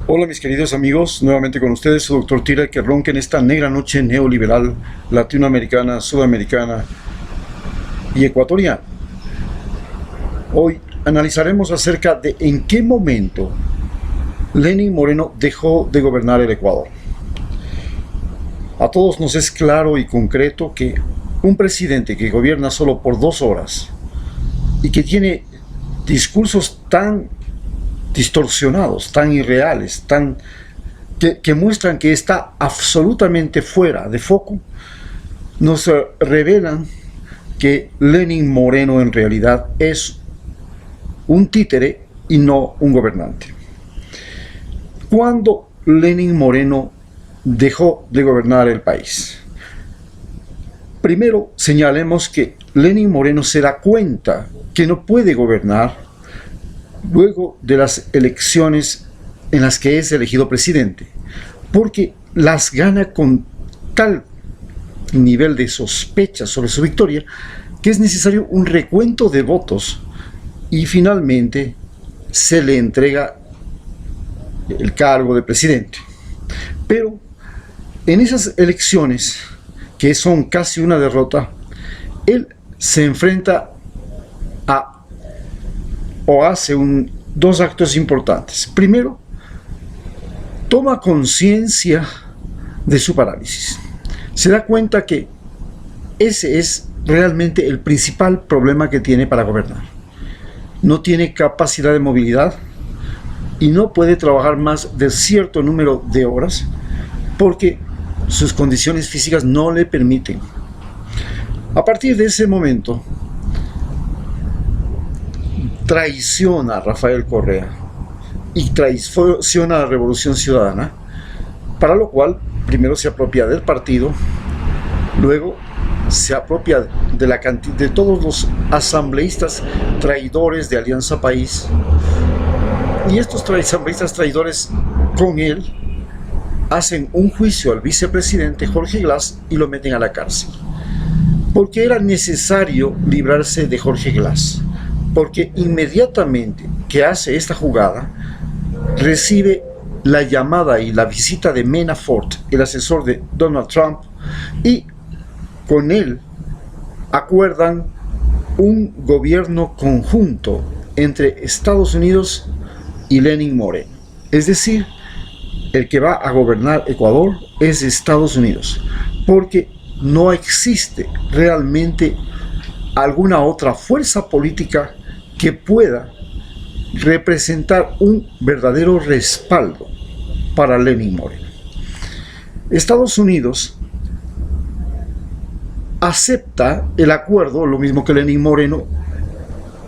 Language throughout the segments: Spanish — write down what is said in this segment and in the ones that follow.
Hola mis queridos amigos, nuevamente con ustedes su doctor Tira, que ronca en esta negra noche neoliberal, latinoamericana, sudamericana y ecuatoriana. Hoy analizaremos acerca de en qué momento Lenín Moreno dejó de gobernar el Ecuador. A todos nos es claro y concreto que un presidente que gobierna solo por 2 horas y que tiene discursos tan distorsionados, tan irreales, que muestran que está absolutamente fuera de foco, nos revelan que Lenín Moreno en realidad es un títere y no un gobernante. ¿Cuándo Lenín Moreno dejó de gobernar el país? Primero señalemos que Lenín Moreno se da cuenta que no puede gobernar luego de las elecciones en las que es elegido presidente, porque las gana con tal nivel de sospecha sobre su victoria que es necesario un recuento de votos y finalmente se le entrega el cargo de presidente. Pero en esas elecciones, que son casi una derrota, él se enfrenta o hace dos actos importantes. Primero, toma conciencia de su parálisis. Se da cuenta que ese es realmente el principal problema que tiene para gobernar. No tiene capacidad de movilidad y no puede trabajar más de cierto número de horas porque sus condiciones físicas no le permiten. A partir de ese momento, traiciona a Rafael Correa y traiciona a la Revolución Ciudadana, para lo cual primero se apropia del partido, luego se apropia de todos los asambleístas traidores de Alianza País, y estos asambleístas traidores con él hacen un juicio al vicepresidente Jorge Glass y lo meten a la cárcel, porque era necesario librarse de Jorge Glass, porque inmediatamente que hace esta jugada recibe la llamada y la visita de Manafort, el asesor de Donald Trump, y con él acuerdan un gobierno conjunto entre Estados Unidos y Lenín Moreno. Es decir, el que va a gobernar Ecuador es Estados Unidos, porque no existe realmente alguna otra fuerza política que pueda representar un verdadero respaldo para Lenín Moreno. Estados Unidos acepta el acuerdo, lo mismo que Lenín Moreno,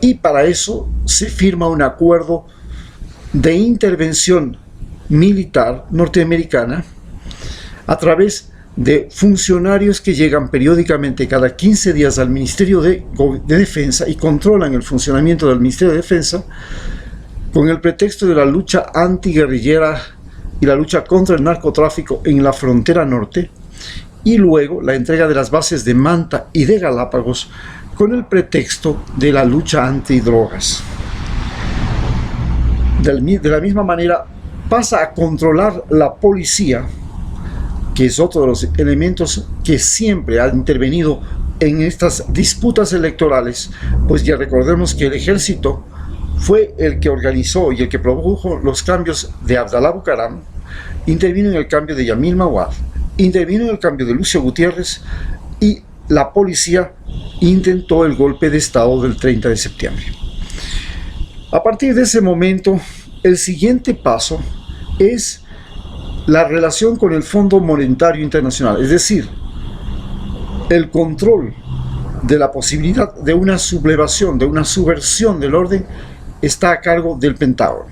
y para eso se firma un acuerdo de intervención militar norteamericana a través de funcionarios que llegan periódicamente cada 15 días al Ministerio de Defensa y controlan el funcionamiento del Ministerio de Defensa con el pretexto de la lucha antiguerrillera y la lucha contra el narcotráfico en la frontera norte, y luego la entrega de las bases de Manta y de Galápagos con el pretexto de la lucha antidrogas. De la misma manera pasa a controlar la policía, que es otro de los elementos que siempre ha intervenido en estas disputas electorales, pues ya recordemos que el ejército fue el que organizó y el que produjo los cambios de Abdalá Bucaram, intervino en el cambio de Yamil Mawad, intervino en el cambio de Lucio Gutiérrez, y la policía intentó el golpe de Estado del 30 de septiembre. A partir de ese momento, el siguiente paso es la relación con el Fondo Monetario Internacional, es decir, el control de la posibilidad de una sublevación, de una subversión del orden, está a cargo del Pentágono.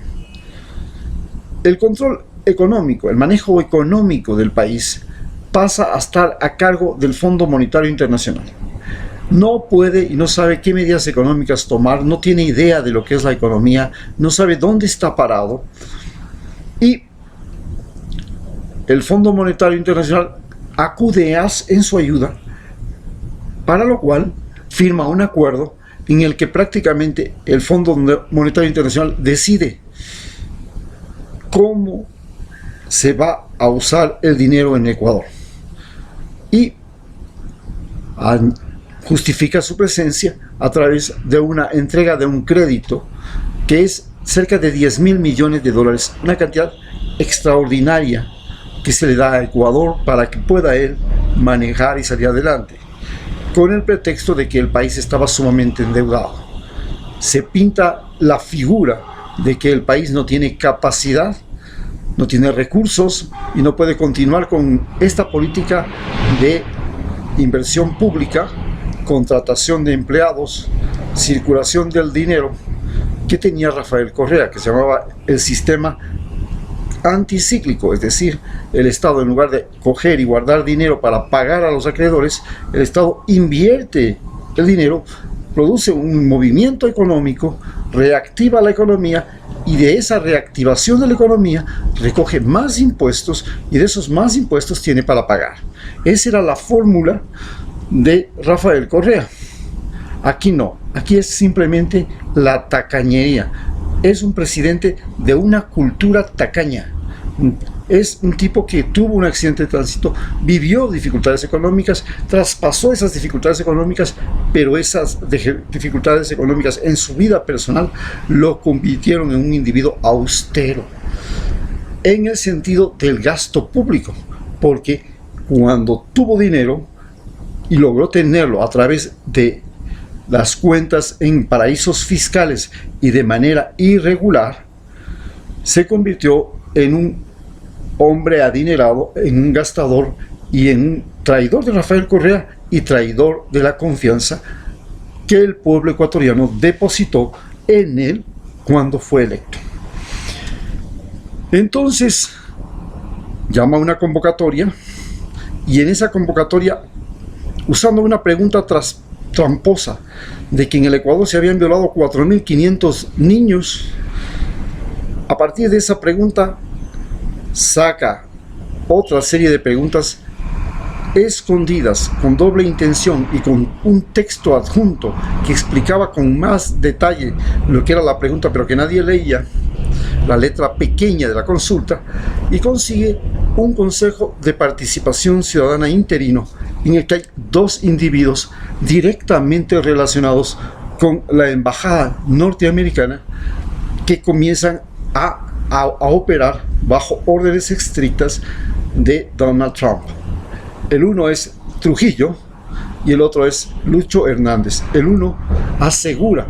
El control económico, el manejo económico del país pasa a estar a cargo del Fondo Monetario Internacional. No puede y no sabe qué medidas económicas tomar, no tiene idea de lo que es la economía, no sabe dónde está parado, y el Fondo Monetario Internacional acude en su ayuda, para lo cual firma un acuerdo en el que prácticamente el Fondo Monetario Internacional decide cómo se va a usar el dinero en Ecuador. Y justifica su presencia a través de una entrega de un crédito que es cerca de 10.000 millones de dólares, una cantidad extraordinaria que se le da a Ecuador para que pueda él manejar y salir adelante, con el pretexto de que el país estaba sumamente endeudado. Se pinta la figura de que el país no tiene capacidad, no tiene recursos y no puede continuar con esta política de inversión pública, contratación de empleados, circulación del dinero que tenía Rafael Correa, que se llamaba el sistema anticíclico, es decir, el Estado, en lugar de coger y guardar dinero para pagar a los acreedores, el Estado invierte el dinero, produce un movimiento económico, reactiva la economía, y de esa reactivación de la economía recoge más impuestos, y de esos más impuestos tiene para pagar. Esa era la fórmula de Rafael Correa. Aquí no, aquí es simplemente la tacañería. Es un presidente de una cultura tacaña. Es un tipo que tuvo un accidente de tránsito, vivió dificultades económicas, traspasó esas dificultades económicas, pero esas dificultades económicas en su vida personal lo convirtieron en un individuo austero, en el sentido del gasto público, porque cuando tuvo dinero y logró tenerlo a través de las cuentas en paraísos fiscales y de manera irregular, se convirtió en un hombre adinerado, en un gastador y en un traidor de Rafael Correa y traidor de la confianza que el pueblo ecuatoriano depositó en él cuando fue electo. Entonces llama a una convocatoria, y en esa convocatoria, usando una pregunta tramposa de que en el Ecuador se habían violado 4.500 niños, a partir de esa pregunta saca otra serie de preguntas escondidas, con doble intención y con un texto adjunto que explicaba con más detalle lo que era la pregunta, pero que nadie leía, la letra pequeña de la consulta, y consigue un consejo de participación ciudadana interino en el que hay dos individuos directamente relacionados con la embajada norteamericana que comienzan a operar bajo órdenes estrictas de Donald Trump. El uno es Trujillo y el otro es Lucho Hernández. El uno asegura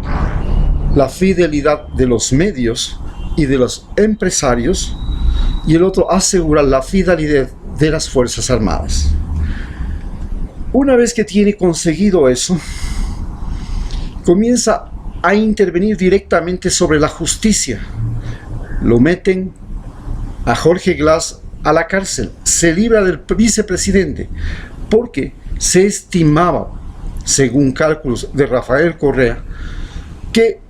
la fidelidad de los medios y de los empresarios, y el otro asegura la fidelidad de las Fuerzas Armadas. Una vez que tiene conseguido eso, comienza a intervenir directamente sobre la justicia. Lo meten a Jorge Glass a la cárcel, se libra del vicepresidente, porque se estimaba, según cálculos de Rafael Correa, que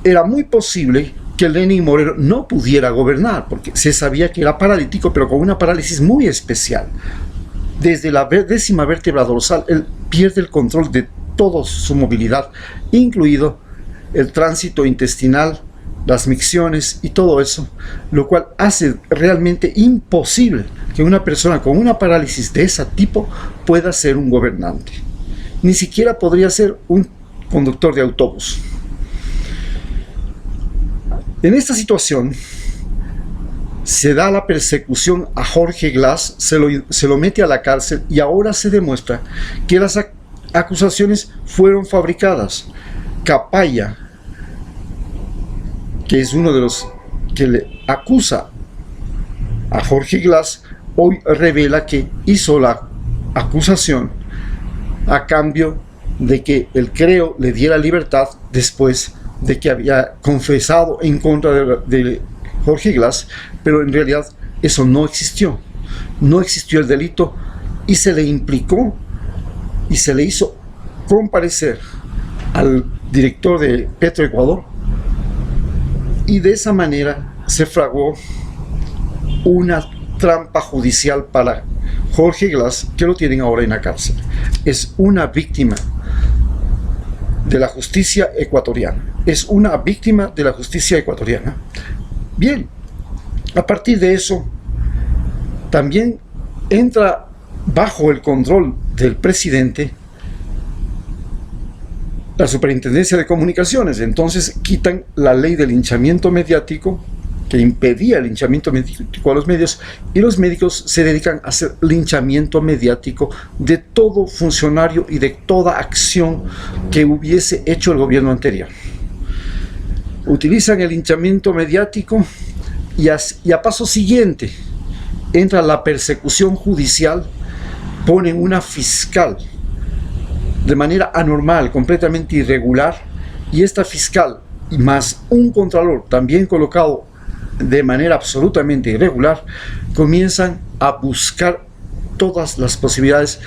era muy posible que Lenín Moreno no pudiera gobernar, porque se sabía que era paralítico, pero con una parálisis muy especial. Desde la 10ª vértebra dorsal, él pierde el control de toda su movilidad, incluido el tránsito intestinal, las micciones y todo eso, lo cual hace realmente imposible que una persona con una parálisis de ese tipo pueda ser un gobernante. Ni siquiera podría ser un conductor de autobús. En esta situación se da la persecución a Jorge Glass, se lo mete a la cárcel, y ahora se demuestra que las acusaciones fueron fabricadas. Capaya, que es uno de los que le acusa a Jorge Glass, hoy revela que hizo la acusación a cambio de que el creo le diera libertad después de que había confesado en contra de Jorge Glass, pero en realidad eso no existió. No existió el delito, y se le implicó y se le hizo comparecer al director de Petroecuador, y de esa manera se fraguó una trampa judicial para Jorge Glass, que lo tienen ahora en la cárcel. Es una víctima de la justicia ecuatoriana. Es una víctima de la justicia ecuatoriana. Bien, a partir de eso, también entra bajo el control del presidente la Superintendencia de Comunicaciones. Entonces quitan la ley del linchamiento mediático, que impedía el linchamiento mediático a los medios, y los médicos se dedican a hacer linchamiento mediático de todo funcionario y de toda acción que hubiese hecho el gobierno anterior. Utilizan el linchamiento mediático y a paso siguiente entra la persecución judicial, ponen una fiscal de manera anormal, completamente irregular, y esta fiscal más un contralor también colocado de manera absolutamente irregular, comienzan a buscar todas las posibilidades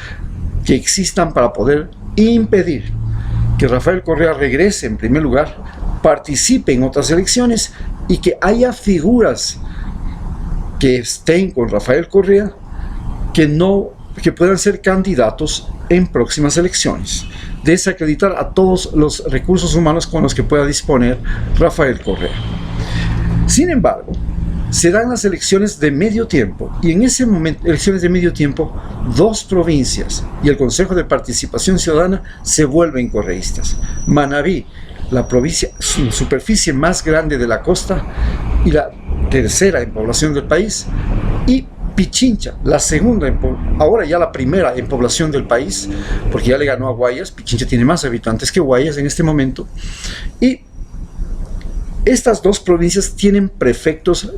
que existan para poder impedir que Rafael Correa regrese en primer lugar, participe en otras elecciones y que haya figuras que estén con Rafael Correa que puedan ser candidatos en próximas elecciones, desacreditar a todos los recursos humanos con los que pueda disponer Rafael Correa. Sin embargo, se dan las elecciones de medio tiempo, y en ese momento, elecciones de medio tiempo, 2 provincias y el Consejo de Participación Ciudadana se vuelven correístas. Manabí, la provincia en superficie más grande de la costa y la tercera en población del país, y Pichincha, la segunda, ahora ya la primera en población del país, porque ya le ganó a Guayas. Pichincha tiene más habitantes que Guayas en este momento, y estas 2 provincias tienen prefectos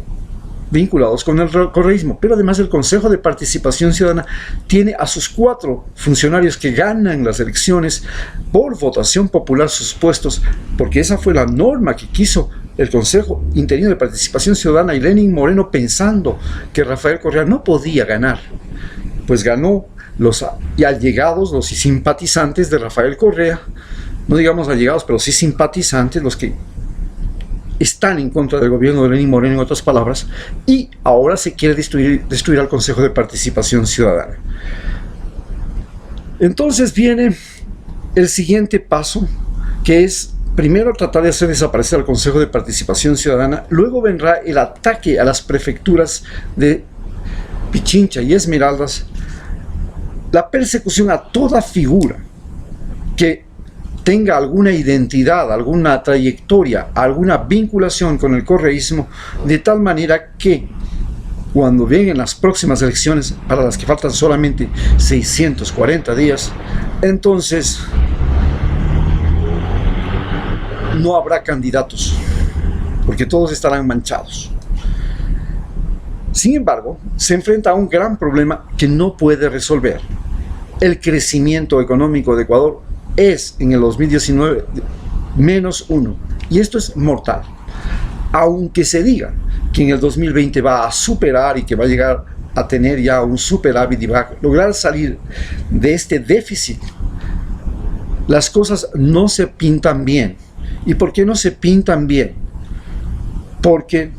vinculados con el correísmo, pero además el Consejo de Participación Ciudadana tiene a sus 4 funcionarios que ganan las elecciones por votación popular sus puestos, porque esa fue la norma que quiso el Consejo Interino de Participación Ciudadana y Lenín Moreno, pensando que Rafael Correa no podía ganar. Pues ganó los allegados, los simpatizantes de Rafael Correa, no digamos allegados, pero sí simpatizantes, los que están en contra del gobierno de Lenín Moreno, en otras palabras, y ahora se quiere destruir al Consejo de Participación Ciudadana. Entonces viene el siguiente paso, que es primero tratar de hacer desaparecer al Consejo de Participación Ciudadana, luego vendrá el ataque a las prefecturas de Pichincha y Esmeraldas, la persecución a toda figura que tenga alguna identidad, alguna trayectoria, alguna vinculación con el correísmo, de tal manera que cuando vengan las próximas elecciones, para las que faltan solamente 640 días, entonces no habrá candidatos, porque todos estarán manchados. Sin embargo, se enfrenta a un gran problema que no puede resolver. El crecimiento económico de Ecuador es en el 2019 -1, y esto es mortal. Aunque se diga que en el 2020 va a superar y que va a llegar a tener ya un superávit y va a lograr salir de este déficit, las cosas no se pintan bien. ¿Y por qué no se pintan bien? Porque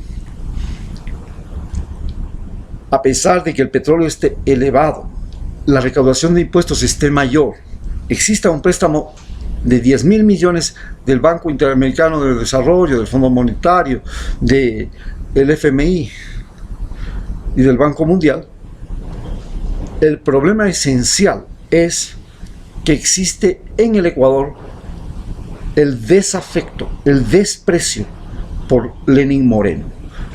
a pesar de que el petróleo esté elevado, la recaudación de impuestos esté mayor, exista un préstamo de 10.000 millones del Banco Interamericano de Desarrollo, del Fondo Monetario, del FMI y del Banco Mundial, el problema esencial es que existe en el Ecuador el desafecto, el desprecio por Lenín Moreno.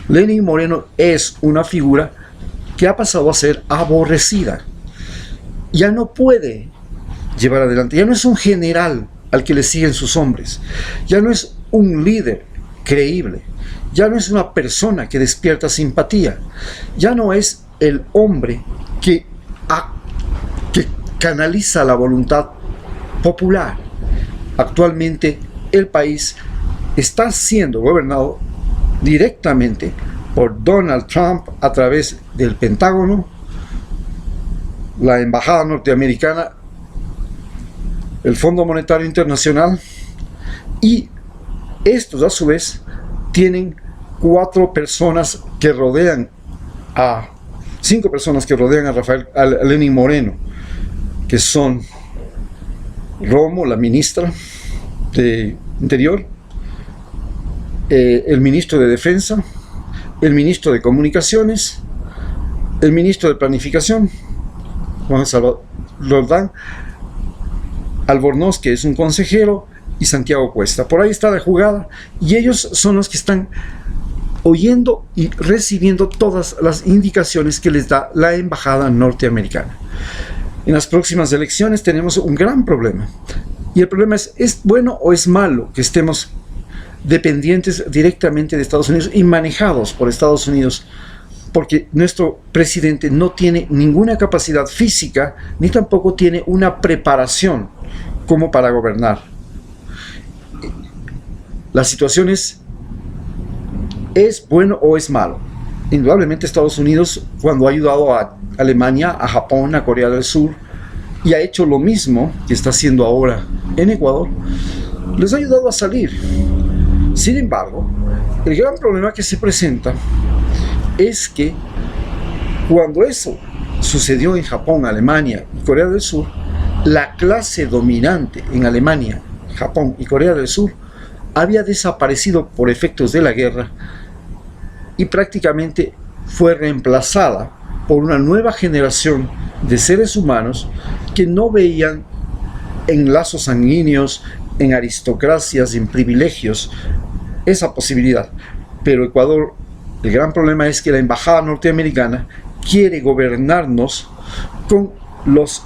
Lenín Moreno es una figura que ha pasado a ser aborrecida. Ya no puede llevar adelante, ya no es un general al que le siguen sus hombres, ya no es un líder creíble, ya no es una persona que despierta simpatía, ya no es el hombre que canaliza la voluntad popular. Actualmente el país está siendo gobernado directamente por Donald Trump a través del Pentágono, la Embajada Norteamericana, el Fondo Monetario Internacional, y estos a su vez tienen 5 personas que rodean a Lenín Moreno, que son Romo, la ministra de Interior, el ministro de Defensa, el ministro de Comunicaciones el ministro de Planificación, Juan Salvador Roldán, Albornoz, que es un consejero, y Santiago Cuesta. Por ahí está la jugada, y ellos son los que están oyendo y recibiendo todas las indicaciones que les da la embajada norteamericana. En las próximas elecciones tenemos un gran problema, y el problema ¿es bueno o es malo que estemos dependientes directamente de Estados Unidos y manejados por Estados Unidos? Porque nuestro presidente no tiene ninguna capacidad física, ni tampoco tiene una preparación como para gobernar. La situación ¿es bueno o es malo? Indudablemente Estados Unidos, cuando ha ayudado a Alemania, a Japón, a Corea del Sur, y ha hecho lo mismo que está haciendo ahora en Ecuador, les ha ayudado a salir. Sin embargo, el gran problema que se presenta es que cuando eso sucedió en Japón, Alemania y Corea del Sur, la clase dominante en Alemania, Japón y Corea del Sur había desaparecido por efectos de la guerra y prácticamente fue reemplazada por una nueva generación de seres humanos que no veían en lazos sanguíneos, en aristocracias, en privilegios, esa posibilidad. Pero Ecuador, el gran problema es que la embajada norteamericana quiere gobernarnos con los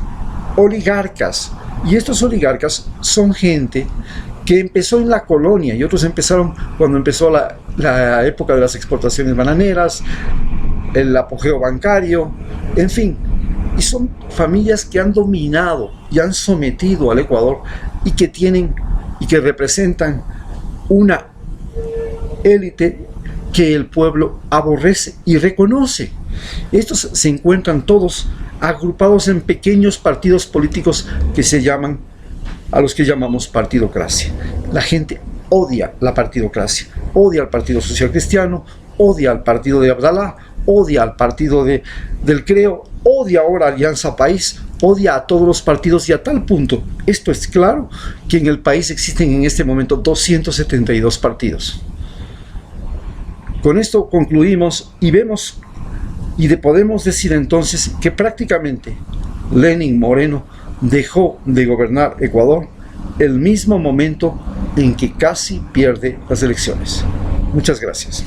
oligarcas, y estos oligarcas son gente que empezó en la colonia, y otros empezaron cuando empezó la época de las exportaciones bananeras, el apogeo bancario, en fin, y son familias que han dominado y han sometido al Ecuador y que tienen y que representan una élite que el pueblo aborrece y reconoce. Estos se encuentran todos agrupados en pequeños partidos políticos que se llaman, a los que llamamos partidocracia. La gente odia la partidocracia, odia al Partido Social Cristiano, odia al partido de Abdalá, odia al partido del Creo, odia ahora a Alianza País, odia a todos los partidos, y a tal punto, esto es claro, que en el país existen en este momento 272 partidos. Con esto concluimos y vemos podemos decir entonces que prácticamente Lenín Moreno dejó de gobernar Ecuador el mismo momento en que casi pierde las elecciones. Muchas gracias.